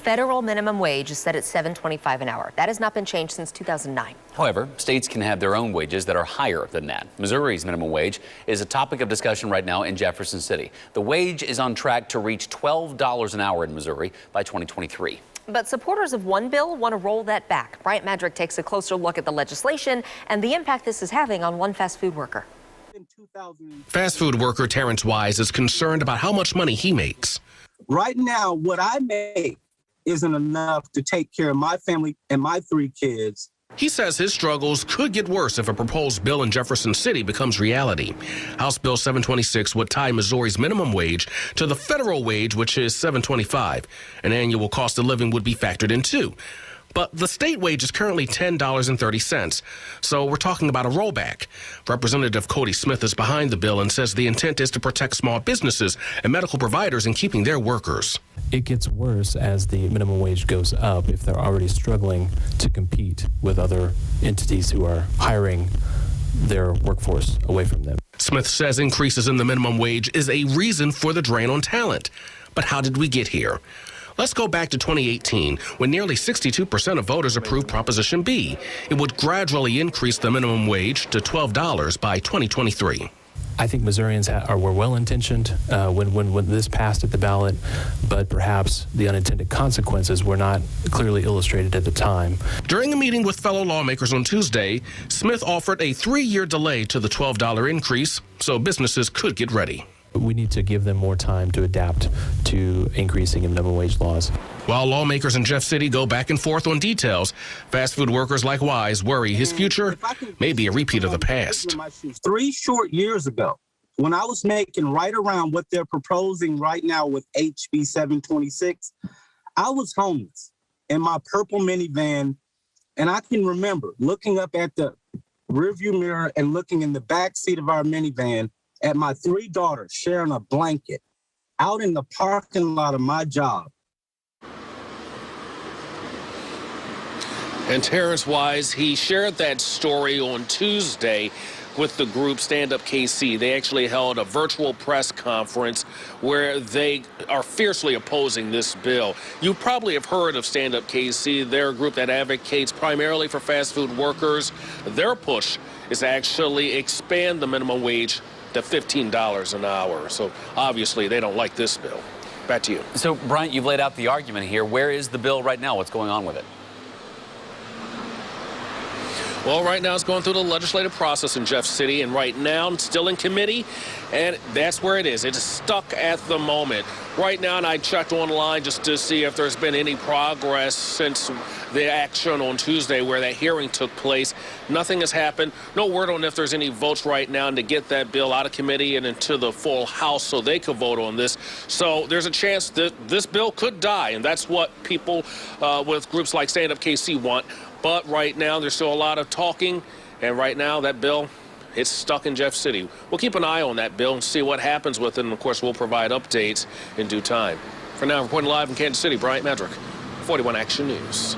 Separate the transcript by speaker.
Speaker 1: federal minimum wage is set at $7.25 an hour. That has not been changed since 2009.
Speaker 2: However, states can have their own wages that are higher than that. Missouri's minimum wage is a topic of discussion right now in Jefferson City. The wage is on track to reach $12 an hour in Missouri by 2023.
Speaker 1: But supporters of one bill want to roll that back. Bryant Madrick takes a closer look at the legislation and the impact this is having on one fast food worker.
Speaker 3: Fast food worker Terrence Wise is concerned about how much money he makes.
Speaker 4: Right now, what I make isn't enough to take care of my family and my 3 kids.
Speaker 3: He says his struggles could get worse if a proposed bill in Jefferson City becomes reality. House Bill 726 would tie Missouri's minimum wage to the federal wage, which is $7.25. An annual cost of living would be factored in too. But the state wage is currently $10.30, so we're talking about a rollback. Representative Cody Smith is behind the bill and says the intent is to protect small businesses and medical providers in keeping their workers.
Speaker 5: It gets worse as the minimum wage goes up if they're already struggling to compete with other entities who are hiring their workforce away from them.
Speaker 3: Smith says increases in the minimum wage is a reason for the drain on talent. But how did we get here? Let's go back to 2018, when nearly 62% of voters approved Proposition B. It would gradually increase the minimum wage to $12 by 2023.
Speaker 5: I think Missourians were well-intentioned when this passed at the ballot, but perhaps the unintended consequences were not clearly illustrated at the time.
Speaker 3: During a meeting with fellow lawmakers on Tuesday, Smith offered a 3-year delay to the $12 increase so businesses could get ready.
Speaker 5: We need to give them more time to adapt to increasing in minimum wage laws.
Speaker 3: While lawmakers in Jeff City go back and forth on details, fast food workers like Wise worry his future may be a repeat of the past.
Speaker 4: 3 short years ago, when I was making right around what they're proposing right now with HB 726, I was homeless in my purple minivan, and I can remember looking up at the rearview mirror and looking in the back seat of our minivan at my 3 daughters sharing a blanket out in the parking lot of my job.
Speaker 6: And Terrence Wise, he shared that story on Tuesday with the group Stand Up KC. They actually held a virtual press conference where they are fiercely opposing this bill. You probably have heard of Stand Up KC. They're a group that advocates primarily for fast food workers. Their push is to actually expand the minimum wage to $15 an hour. So obviously they don't like this bill. Back to you.
Speaker 2: So, Bryant, you've laid out the argument here. Where is the bill right now? What's going on with it?
Speaker 6: Well, right now it's going through the legislative process in Jeff City, and right now it's still in committee, and that's where it is. It's stuck at the moment. Right now, and I checked online just to see if there's been any progress since the action on Tuesday where that hearing took place. Nothing has happened. No word on if there's any votes right now to get that bill out of committee and into the full House so they could vote on this. So there's a chance that this bill could die, and that's what people with groups like Stand Up KC want. But right now, there's still a lot of talking, and right now, that bill, it's stuck in Jeff City. We'll keep an eye on that bill and see what happens with it, and of course, we'll provide updates in due time. For now, reporting live in Kansas City, Bryant Madrick, 41 Action News.